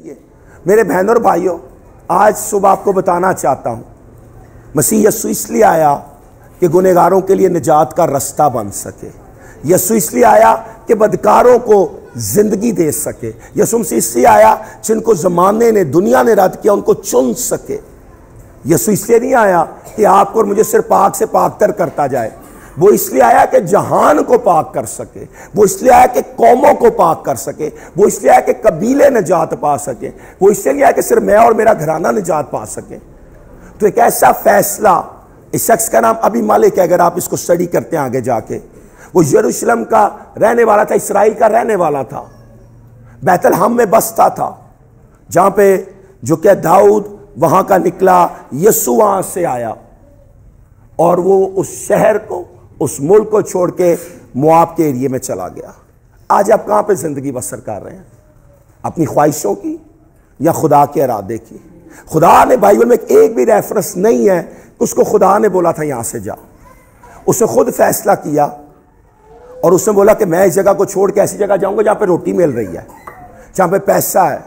लिए। मेरे बहनों और भाइयों, आज सुबह आपको बताना चाहता हूं, मसीह यीशु इसलिए आया कि गुनहगारों के लिए निजात का रास्ता बन सके। यीशु इसलिए आया कि बदकारों को जिंदगी दे सके। यीशु मसीह इसलिए आया जिनको जमाने ने, दुनिया ने रद्द किया, उनको चुन सके। यीशु इसलिए नहीं आया कि आपको और मुझे सिर्फ पाक से पाकतर करता जाए, वो इसलिए आया कि जहान को पाक कर सके। वो इसलिए आया कि कौमों को पाक कर सके। वो इसलिए आया कि कबीले निजात पा सके। वो इसलिए आया कि सिर्फ मैं और मेरा घराना निजात पा सके। तो एक ऐसा फैसला, इस शख्स का नाम अबीमेलेक है, अगर आप इसको स्टडी करते हैं आगे जाके, वो यरूशलेम का रहने वाला था, इसराइल का रहने वाला था, बैतलहम में बसता था, जहां पे जो कि दाऊद वहां का निकला, यीशु वहां से आया और वो उस शहर को, उस मुल्क को छोड़ के मोआब के एरिया में चला गया। आज आप कहां पे जिंदगी बसर कर रहे हैं? अपनी ख्वाहिशों की या खुदा के इरादे की? खुदा ने, बाइबल में एक भी रेफरेंस नहीं है कि उसको खुदा ने बोला था यहां से जा। उसने खुद फैसला किया और उसने बोला कि मैं इस जगह को छोड़ के ऐसी जगह जाऊंगा जहां पे रोटी मिल रही है, जहां पे पैसा है।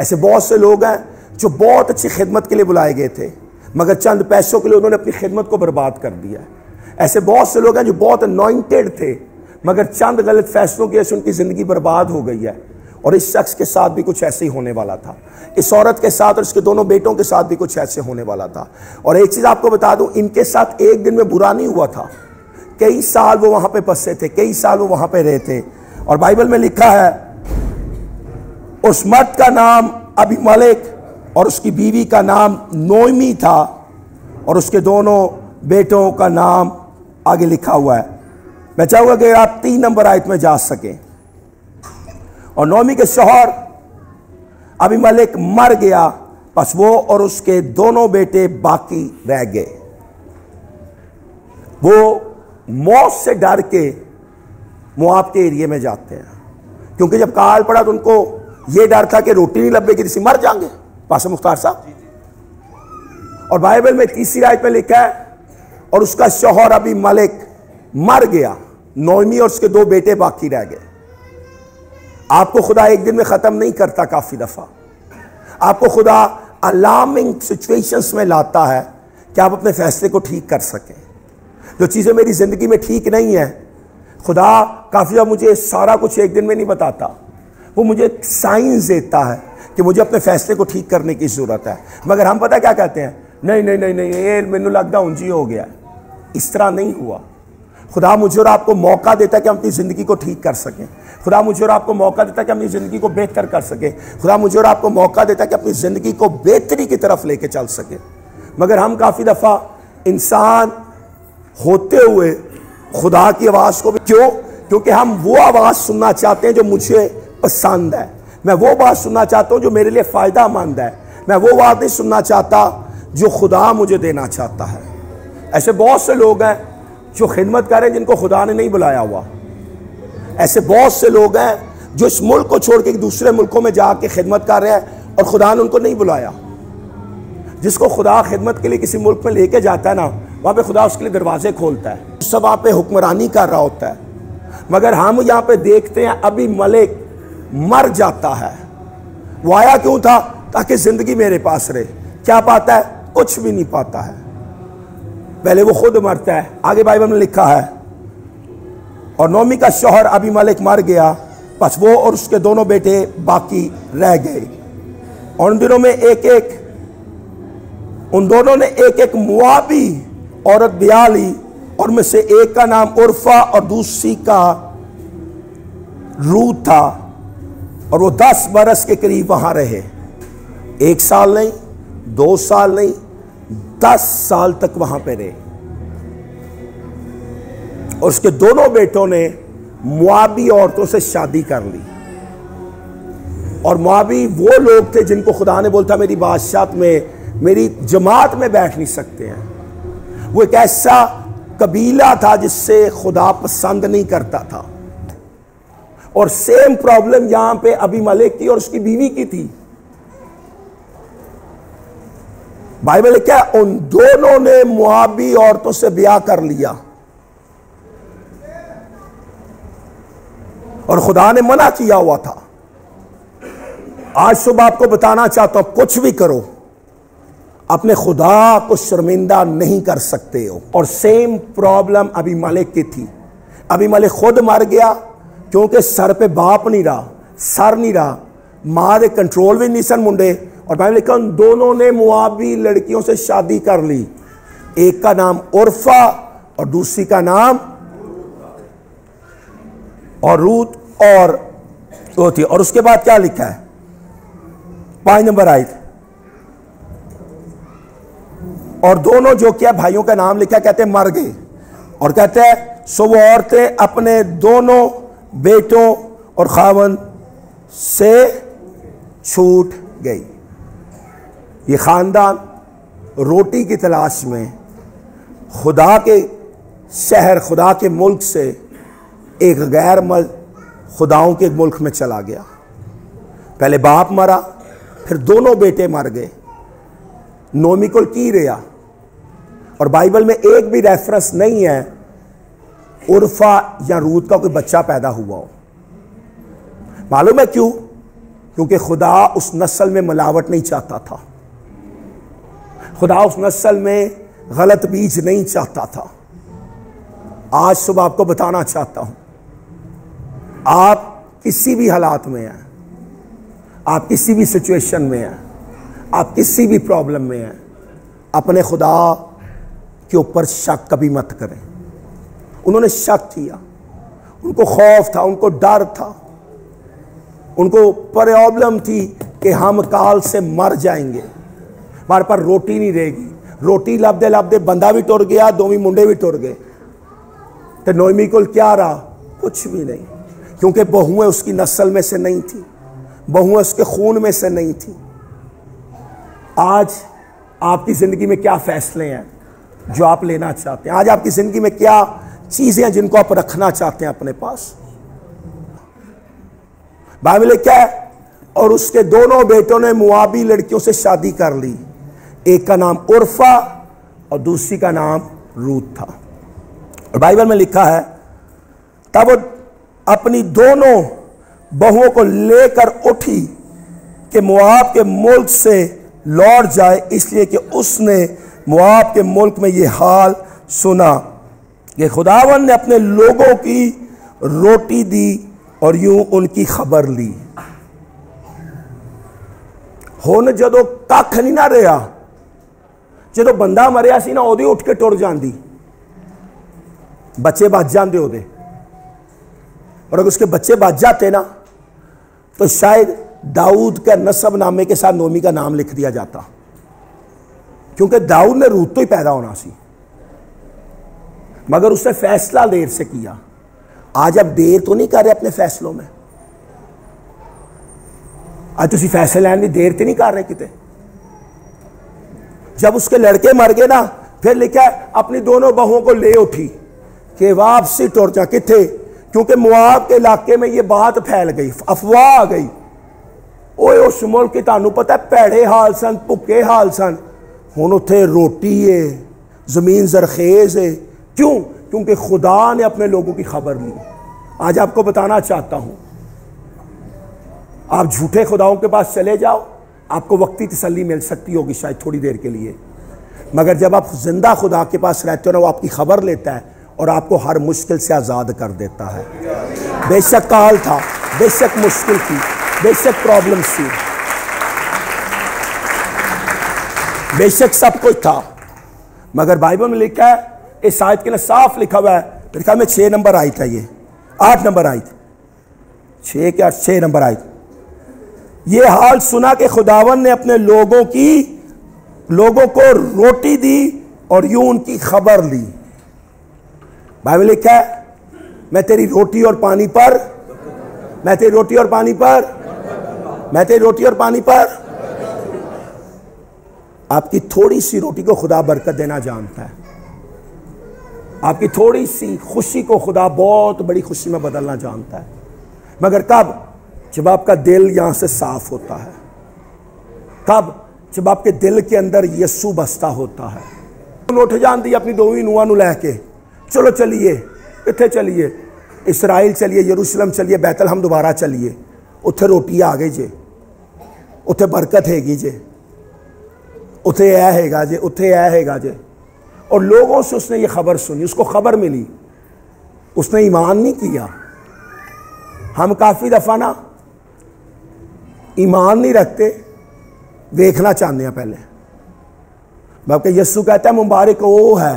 ऐसे बहुत से लोग हैं जो बहुत अच्छी खिदमत के लिए बुलाए गए थे, मगर चंद पैसों के लिए उन्होंने अपनी खिदमत को बर्बाद कर दिया। ऐसे बहुत से लोग हैं जो बहुत अनॉइंटेड थे, मगर चंद गलत फैसलों की वजह से उनकी जिंदगी बर्बाद हो गई है। और इस शख्स के साथ भी कुछ ऐसे ही होने वाला था। इस औरत के साथ और इसके दोनों बेटों के साथ भी कुछ ऐसे होने वाला था। और एक चीज आपको बता दूं, इनके साथ एक दिन में बुरा नहीं हुआ था। कई साल वो वहां पे बसे थे, कई साल वो वहां पे रहे थे। और बाइबल में लिखा है उस मर्द का नाम अबीमेलेक और उसकी बीवी का नाम नोएमी था और उसके दोनों बेटों का नाम आगे लिखा हुआ है। मैं चाहूंगा कि आप 3 नंबर आयत में जा सकें। और नोएमी के शौहर अबीमेलेक मर गया, बस वो और उसके दोनों बेटे बाकी रह गए। वो मौत से डर के मोआब के एरिया में जाते हैं, क्योंकि जब काल पड़ा तो उनको यह डर था कि रोटी नहीं लबेगी, किसी मर जाएंगे। पास्टर मुख्तार साहब, और बाइबल में 3री आयत में लिखा है और उसका शौहर अबीमेलेक मर गया, नोएमी और उसके 2 बेटे बाकी रह गए। आपको खुदा एक दिन में खत्म नहीं करता, काफी दफा आपको खुदा अलार्मिंग सिचुएशंस में लाता है कि आप अपने फैसले को ठीक कर सकें। जो चीजें मेरी जिंदगी में ठीक नहीं है, खुदा काफी दफा मुझे सारा कुछ एक दिन में नहीं बताता, वो मुझे साइंस देता है कि मुझे अपने फैसले को ठीक करने की जरूरत है। मगर हम पता क्या कहते हैं, नहीं नहीं नहीं नहीं, ये मैनू लगता उंजी हो गया। इस तरह नहीं हुआ। खुदा मुझे और आपको मौका देता है कि हम अपनी जिंदगी को ठीक कर सकें। खुदा मुझे और आपको मौका देता है कि हम अपनी जिंदगी को बेहतर कर सकें। खुदा मुझे और आपको मौका देता है कि अपनी जिंदगी को बेहतरी की तरफ लेके चल सके। मगर हम काफी दफा इंसान होते हुए खुदा की आवाज को भी, क्योंकि हम वो आवाज सुनना चाहते हैं जो मुझे पसंद है। मैं वो बात सुनना चाहता हूं जो मेरे लिए फायदामंद है। मैं वो बात नहीं सुनना चाहता जो खुदा मुझे देना चाहता है। ऐसे बहुत से लोग हैं जो खिदमत कर रहे हैं जिनको खुदा ने नहीं बुलाया हुआ। ऐसे बहुत से लोग हैं जो इस मुल्क को छोड़ के दूसरे मुल्कों में जाके खिदमत कर रहे हैं और खुदा ने उनको नहीं बुलाया। जिसको खुदा खिदमत के लिए किसी मुल्क में लेके जाता है ना, वहां पे खुदा उसके लिए दरवाजे खोलता है, सब वहां पे हुक्मरानी कर रहा होता है। मगर हम यहाँ पे देखते हैं अबीमेलेक मर जाता है। वो आया क्यों था? ताकि जिंदगी मेरे पास रहे। क्या पाता है? कुछ भी नहीं पाता है। पहले वो खुद मरता है। आगे बाइबल में लिखा है और नोएमी का शौहर अबीमेलेक मर गया, बस वो और उसके दोनों बेटे बाकी रह गए। और उन दिनों में उन दोनों ने एक मोआबी औरत ब्याह ली, और में से एक का नाम उर्फा और दूसरी का रूत था। और वो 10 बरस के करीब वहां रहे। 1 साल नहीं, 2 साल नहीं, 10 साल तक वहां पे रहे। और उसके दोनों बेटों ने मोआबी औरतों से शादी कर ली। और मोआबी वो लोग थे जिनको खुदा ने बोलता मेरी बादशाहत में, मेरी जमात में बैठ नहीं सकते हैं। वो एक ऐसा कबीला था जिससे खुदा पसंद नहीं करता था। और सेम प्रॉब्लम यहां पे अबीमेलेक की और उसकी बीवी की थी। बाइबल क्या, उन दोनों ने मोआबी औरतों से ब्याह कर लिया और खुदा ने मना किया हुआ था। आज सुबह आपको बताना चाहता हूं, कुछ भी करो, अपने खुदा को शर्मिंदा नहीं कर सकते हो। और सेम प्रॉब्लम अबीमेलेक की थी। अबीमेलेक खुद मर गया क्योंकि सर पे बाप नहीं रहा, सर नहीं रहा, मां दे कंट्रोल भी नहीं सन मुंडे। और बाइबल लिखा उन दोनों ने मुआबी लड़कियों से शादी कर ली, एक का नाम उर्फा और दूसरी का नाम और रूत और वो थी। और उसके बाद क्या लिखा है, 5 नंबर आयत, और दोनों जो क्या भाइयों का नाम लिखा, कहते मर गए। और कहते हैं सो वो औरतें अपने दोनों बेटों और खावन से छूट गई। ये खानदान रोटी की तलाश में खुदा के शहर, खुदा के मुल्क से एक गैर खुदाओं के मुल्क में चला गया। पहले बाप मरा, फिर दोनों बेटे मर गए, नोमी को की रहा। और बाइबल में एक भी रेफरेंस नहीं है उर्फा या रूत का कोई बच्चा पैदा हुआ हो। मालूम है क्यों? क्योंकि खुदा उस नस्ल में मिलावट नहीं चाहता था, खुदा उस नस्ल में गलत बीज नहीं चाहता था। आज सुबह आपको बताना चाहता हूं, आप किसी भी हालात में हैं, आप किसी भी सिचुएशन में हैं, आप किसी भी प्रॉब्लम में हैं, अपने खुदा के ऊपर शक कभी मत करें। उन्होंने शक किया, उनको खौफ था, उनको डर था, उनको प्रॉब्लम थी कि हम काल से मर जाएंगे, हमारे पर रोटी नहीं रहेगी। रोटी लबदे लबदे बंदा भी टुर गया, दोवी मुंडे भी टुर गए। तो नोमी को क्या रहा? कुछ भी नहीं, क्योंकि बहुएं उसकी नस्ल में से नहीं थी, बहुएं उसके खून में से नहीं थी। आज आपकी जिंदगी में क्या फैसले हैं जो आप लेना चाहते हैं? आज आपकी जिंदगी में क्या चीजें हैं जिनको आप रखना चाहते हैं अपने पास? बाइबल क्या है? और उसके दोनों बेटों ने मुआबी लड़कियों से शादी कर ली, एक का नाम उर्फा और दूसरी का नाम रूत था। और बाइबल में लिखा है तब वो अपनी दोनों बहुओं को लेकर उठी कि मुआब के मुल्क से लौट जाए, इसलिए कि उसने मुआब के मुल्क में यह हाल सुना कि खुदावन ने अपने लोगों की रोटी दी और यूं उनकी खबर ली। हुण जदों कख नहीं ना रहा, जो बंदा मरिया सी ना ओदी उठ के टुर जाती, बच्चे बच जाते ओदे। और अगर उसके बच्चे बच जाते ना तो शायद दाऊद का नसब नामे के साथ नोमी का नाम लिख दिया जाता, क्योंकि दाऊद ने रूत तो ही पैदा होना सी, मगर उसने फैसला देर से किया। आज आप देर तो नहीं कर रहे अपने फैसलों में, आज तुम फैसले लैन की देर तो नहीं कर रहे किते। जब उसके लड़के मर गए ना, फिर लिखा अपनी दोनों बहुओं को ले उठी कि वापसी टुर जा। किथे? क्योंकि मुआब के इलाके में ये बात फैल गई, अफवाह आ गई। ओए उस मुल्क की तानू पता है भैड़े हाल सन, भुखे हाल सन, हुण उत्थे रोटी है, जमीन जरखेज है। क्यों? क्योंकि खुदा ने अपने लोगों की खबर ली। आज आपको बताना चाहता हूं, आप झूठे खुदाओं के पास चले जाओ, आपको वक्ती तसल्ली मिल सकती होगी शायद थोड़ी देर के लिए, मगर जब आप जिंदा खुदा के पास रहते हो ना, वो आपकी खबर लेता है और आपको हर मुश्किल से आज़ाद कर देता है। बेशक काल था, बेशक मुश्किल थी, बेशक प्रॉब्लम थी, बेशक सब कुछ था, मगर बाइबल में लिखा है, इस आयत के लिए साफ लिखा हुआ है, मेरे ख्याल में 6 नंबर आयत है, ये 8 नंबर आयत, 6 नंबर आयत। ये हाल सुना कि खुदावन ने अपने लोगों को रोटी दी और यूं उनकी खबर ली। बाइबल लिखा है मैं तेरी रोटी और पानी पर, मैं तेरी रोटी और पानी पर, मैं तेरी रोटी और पानी पर। आपकी थोड़ी सी रोटी को खुदा बरकत देना जानता है, आपकी थोड़ी सी खुशी को खुदा बहुत बड़ी खुशी में बदलना जानता है, मगर कब? जब आपका दिल यहां से साफ होता है। कब? जब आपके दिल के अंदर यीशु बसता होता है। उठ जाती अपनी दोवी नूआं नूं लैके, चलो चलिए, इत्थे चलिए, इसराइल चलिए, यरूशलेम चलिए, बैतलहम दोबारा चलिए, उत्थे रोटी आ गई जे। उत्थे बरकत हैगी जे, उत्थे यह हैगा जे, उत्थे यह हैगा जे। और लोगों से उसने ये खबर सुनी, उसको खबर मिली, उसने ईमान नहीं किया। हम काफ़ी दफ़ा ना ईमान नहीं रखते, देखना चाहते हैं पहले। बल्कि यस्सु कहता है मुबारक वो है,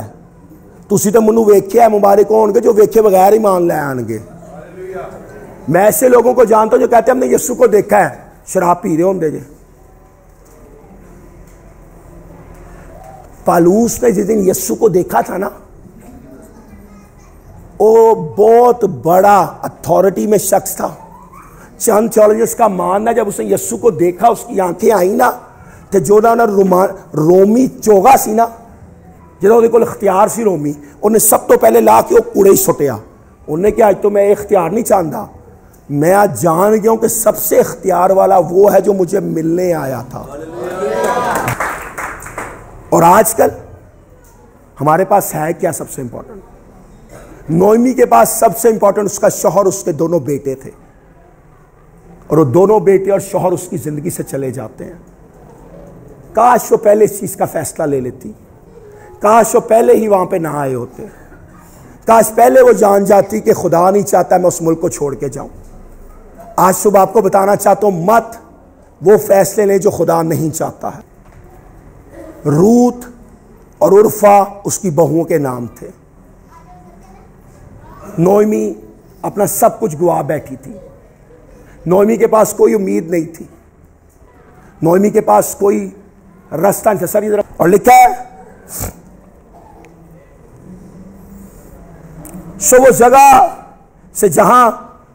तुसी तो मैनू वेख्या, मुबारक होंगे जो वेखे बगैर ईमान ले आएंगे। मैं ऐसे लोगों को जानता हूं जो कहते हैं हमने यस्सु को देखा है, शराब पी रहे होंगे जे। पालूस ने जिस दिन यस्सु को देखा था ना, वो बहुत बड़ा अथॉरिटी में शख्स था। चंद थियोलॉजिस्ट का मानना जब उसने यस्सु को देखा, उसकी आंखें आई ना, तो जो ना रोमी चोगा सी ना, जो वो इख्तियार सी रोमी, उन्हें सब तो पहले ला के वो कूड़े ही सुटिया। उन्हें क्या आज तो मैं इख्तियार नहीं चाहता, मैं आज जान गया हूं कि सबसे इख्तियार वाला वो है जो मुझे मिलने आया था। और आजकल हमारे पास है क्या सबसे इंपॉर्टेंट? नोएमी के पास सबसे इंपॉर्टेंट उसका शौहर, उसके दोनों बेटे थे, और वो दोनों बेटे और शौहर उसकी जिंदगी से चले जाते हैं। काश वो पहले इस चीज का फैसला ले लेती, काश वो पहले ही वहां पे ना आए होते, काश पहले वो जान जाती कि खुदा नहीं चाहता मैं उस मुल्क को छोड़ के जाऊं। आज सुबह आपको बताना चाहता हूं, मत वो फैसले लें जो खुदा नहीं चाहता है। रूत और उर्फा उसकी बहुओं के नाम थे। नोएमी अपना सब कुछ गुआ बैठी थी। नोएमी के पास कोई उम्मीद नहीं थी, नोएमी के पास कोई रास्ता नहीं था। सर इधर, और लिखा है सो वो जगह से जहां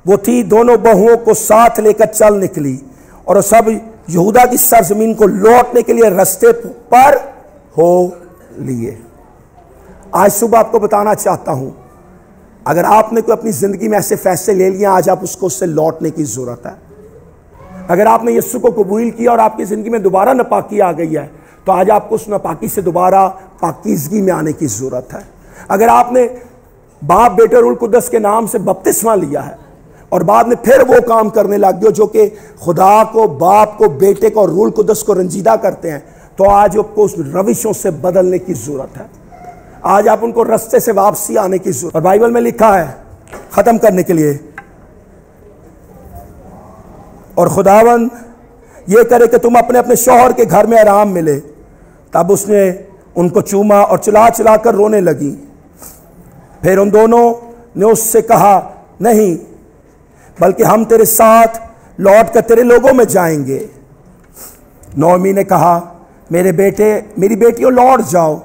वो थी दोनों बहुओं को साथ लेकर चल निकली, और सब यहूदा की सरजमीन को लौटने के लिए रास्ते पर हो लिए। आज सुबह आपको बताना चाहता हूं, अगर आपने कोई अपनी जिंदगी में ऐसे फैसले ले लिए, आज आप उसको उससे लौटने की जरूरत है। अगर आपने यीशु को कबूल किया और आपकी जिंदगी में दोबारा नापाकी आ गई है, तो आज आपको उस नापाकी से दोबारा पाकीज़गी में आने की जरूरत है। अगर आपने बाप बेटे और रूह कुद्दस के नाम से बपतिस्मा लिया है और बाद में फिर वो काम करने लग गए जो कि खुदा को, बाप को, बेटे को और रूह कुद्दस को रंजीदा करते हैं, तो आज आपको उस रविशों से बदलने की जरूरत है। आज आप उनको रास्ते से वापसी आने की जरूरत। और बाइबल में लिखा है, खत्म करने के लिए, और खुदावन ये करे कि तुम अपने अपने शौहर के घर में आराम मिले। तब उसने उनको चूमा और चिल्ला चिल्ला कर रोने लगी। फिर उन दोनों ने उससे कहा, नहीं, बल्कि हम तेरे साथ लौट कर तेरे लोगों में जाएंगे। नोएमी ने कहा, मेरे बेटे, मेरी बेटियों, लौट जाओ,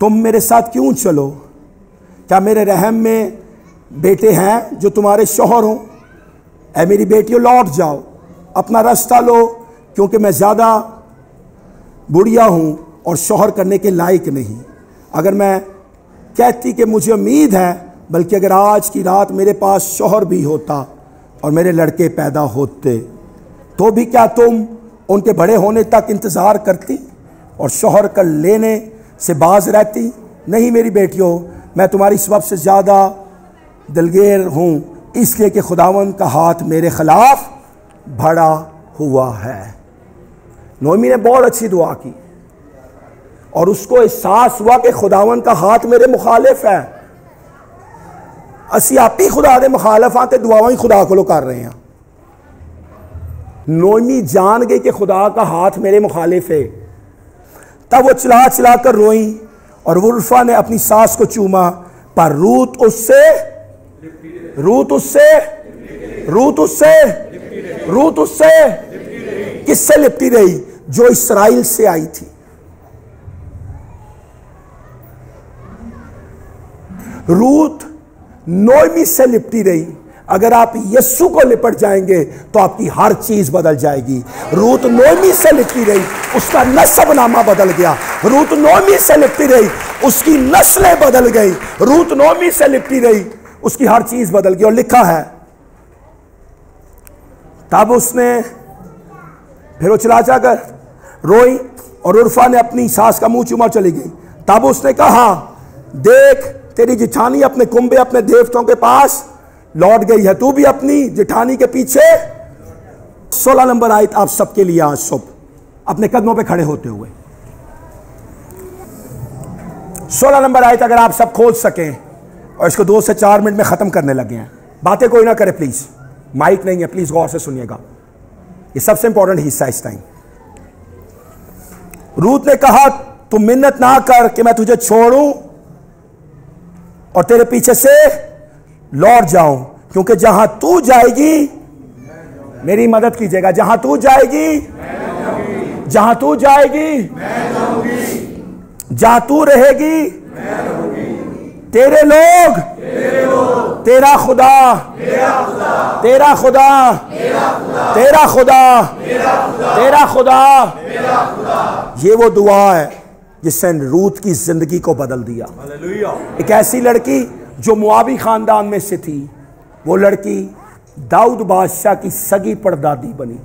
तुम मेरे साथ क्यों चलो? क्या मेरे रहम में बेटे हैं जो तुम्हारे शौहर हों? ऐ मेरी बेटियों, लौट जाओ, अपना रास्ता लो, क्योंकि मैं ज़्यादा बुढ़िया हूँ और शौहर करने के लायक नहीं। अगर मैं कहती कि मुझे उम्मीद है, बल्कि अगर आज की रात मेरे पास शौहर भी होता और मेरे लड़के पैदा होते, तो भी क्या तुम उनके बड़े होने तक इंतज़ार करती और शौहर कर लेने से बाज रहती? नहीं मेरी बेटियों, मैं तुम्हारी सबब से ज़्यादा दिलगीर हूँ, इसलिए कि खुदावन का हाथ मेरे खिलाफ बढ़ा हुआ है। नोएमी ने बहुत अच्छी दुआ की और उसको एहसास हुआ कि खुदावन का हाथ मेरे मुखालिफ है। असी आप ही खुदा दे मुखालिफ आते दुआवां ही खुदा को कर रहे हैं। नोएमी जान गई कि खुदा का हाथ मेरे मुखालिफ है। तब वो चिल्ला चिल्ला कर रोई और उर्फा ने अपनी सास को चूमा, पर रूत उससे किससे लिपटी रही? जो इस्राएल से आई थी। रूत नोएमी से लिपटी रही। अगर आप यीशु को लिपट जाएंगे तो आपकी हर चीज बदल जाएगी। रूत नोएमी से लिपटी रही, उसका नस्बनामा बदल गया। रूत नोएमी से लिपटी रही, उसकी नस्लें बदल गई। रूत नोएमी से लिपटी रही, उसकी हर चीज बदल गई। और लिखा है, तब उसने फिर वो चिल्ला कर रोई और उर्फा ने अपनी सास का मुंह चूमा चली गई। तब उसने कहा, देख तेरी जिठानी अपने कुंबे, अपने देवताओं के पास लौट गई है, तू भी अपनी जिठानी के पीछे 16 नंबर आयत आप सबके लिए आज सुबह अपने कदमों पे खड़े होते हुए। 16 नंबर आयत अगर आप सब खोल सकें, और इसको 2 से 4 मिनट में खत्म करने लगे हैं। बातें कोई ना करे प्लीज, माइक नहीं है, प्लीज गौर से सुनिएगा, ये सबसे इंपॉर्टेंट हिस्सा इस टाइम। रूत ने कहा तू मिन्नत ना कर कि मैं तुझे छोड़ूं और तेरे पीछे से लौट जाऊं, क्योंकि जहां तू जाएगी, मेरी मदद कीजिएगा, जहां तू जाएगी, जहां तू जाएगी, जहां तू रहेगी, तेरे लोग, तेरा खुदा, तेरा खुदा, तेरा खुदा, तेरा खुदा। ये वो दुआ है जिसने रूत की जिंदगी को बदल दिया। एक ऐसी लड़की जो मुआबी खानदान में से थी, वो लड़की दाऊद बादशाह की सगी परदादी बनी।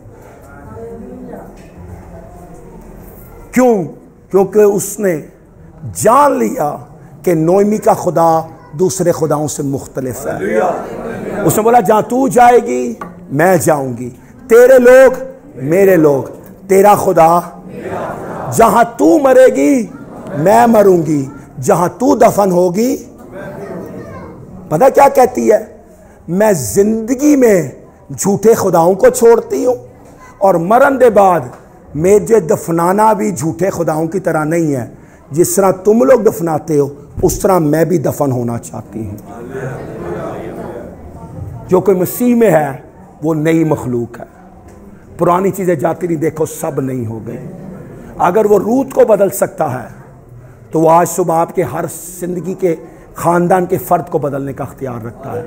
क्यों? क्योंकि उसने जान लिया कि नोएमी का खुदा दूसरे खुदाओं से मुख्तलिफ है। उसने बोला जहां तू जाएगी मैं जाऊंगी, तेरे लोग मेरे लोग, तेरा खुदा, जहां तू मरेगी मैं मरूंगी, जहां तू दफन होगी। पता क्या कहती है? मैं जिंदगी में झूठे खुदाओं को छोड़ती हूं और मरण के बाद मुझे दफनाना भी झूठे खुदाओं की तरह नहीं है। जिस तरह तुम लोग दफनाते हो उस तरह मैं भी दफन होना चाहती हूं। जो कोई मसीह में है वो नई मखलूक है, पुरानी चीजें जाती नहीं, देखो सब नहीं हो गई। अगर वो रूत को बदल सकता है तो वो आज सुबह आपके हर जिंदगी के खानदान के फर्द को बदलने का अख्तियार रखता है।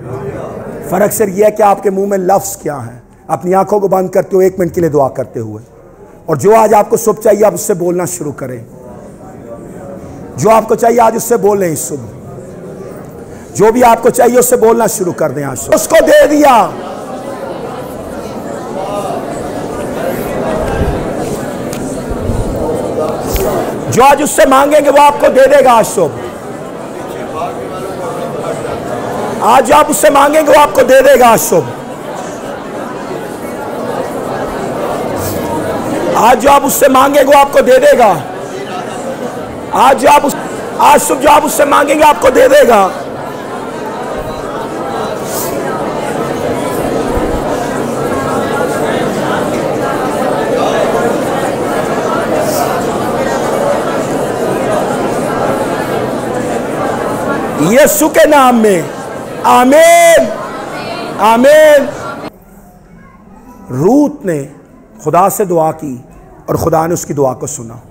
फर्क सिर्फ यह है कि आपके मुंह में लफ्ज क्या है। अपनी आंखों को बंद करते हुए 1 मिनट के लिए दुआ करते हुए, और जो आज आपको सुबह चाहिए आप उससे बोलना शुरू करें। जो आपको चाहिए आज उससे बोलें। इस सुबह जो भी आपको चाहिए उससे बोलना शुरू कर दें। आज उसको दे दिया। जो आज उससे मांगेंगे वो आपको दे देगा। आज सुबह आज आप उससे मांगेंगे वो आपको दे देगा। आज सुबह आज जो आप उससे मांगेंगे वो आपको दे देगा। आज सुबह जो आप उससे मांगेंगे आपको दे देगा। यीशु के नाम में आमीन, आमीन। रूत ने खुदा से दुआ की और खुदा ने उसकी दुआ को सुना।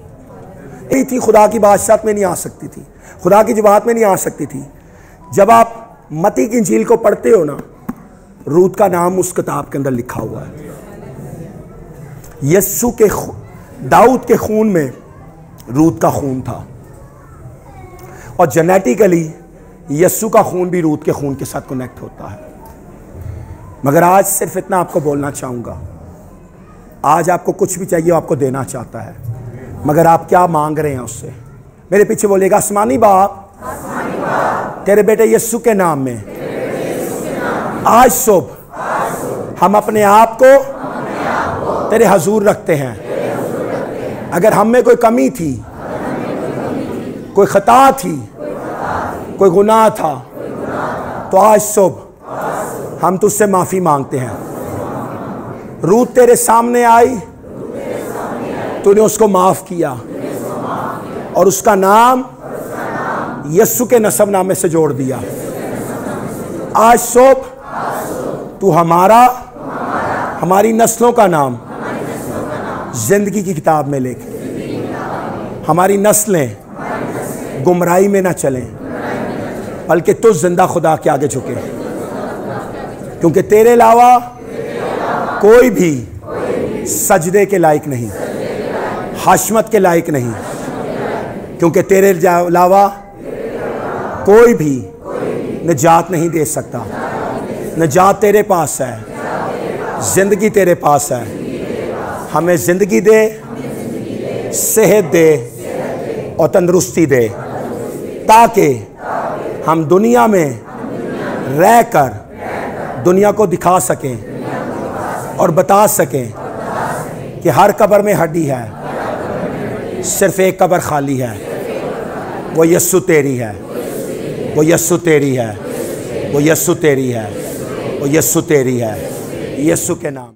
यही थी, खुदा की बादशाहत में नहीं आ सकती थी, खुदा की जमात में नहीं आ सकती थी। जब आप मत्ती की इंजील को पढ़ते हो ना, रूत का नाम उस किताब के अंदर लिखा हुआ है। यीशु के दाऊद के खून में रूत का खून था, और जेनेटिकली यीशु का खून भी रूत के खून के साथ कनेक्ट होता है। मगर आज सिर्फ इतना आपको बोलना चाहूँगा, आज आपको कुछ भी चाहिए वो आपको देना चाहता है, मगर आप क्या मांग रहे हैं उससे? मेरे पीछे बोलिएगा, आसमानी बाप तेरे बेटे यीशु के नाम में आज सुबह हम अपने आप को तेरे हजूर रखते हैं। अगर हम में कोई कमी थी, कोई खता थी, कोई गुनाह था, तो आज सुबह हम तुझसे माफी मांगते हैं। रूत तेरे सामने आई, तूने उसको माफ किया और उसका नाम यीशु के नसबनामे से जोड़ दिया। आज सुबह तू हमारी नस्लों का नाम जिंदगी की किताब में लिख। हमारी नस्लें गुमराही में ना चलें, बल्कि तू जिंदा खुदा के आगे झुके, क्योंकि तेरे अलावा कोई भी सजदे के लायक नहीं, हाशमत के लायक नहीं, क्योंकि तेरे अलावा कोई भी निजात नहीं दे सकता। निजात तेरे पास है, जिंदगी तेरे पास है। हमें जिंदगी दे, सेहत दे और तंदुरुस्ती दे, ताकि हम दुनिया में रहकर दुनिया को दिखा सकें और बता सकें कि हर कब्र में हड्डी है, सिर्फ एक कब्र खाली है, वो यस्सु तेरी है, वो यस्सु तेरी है, वो यस्सु तेरी है, वो यस्सु तेरी है, यस्सु के नाम।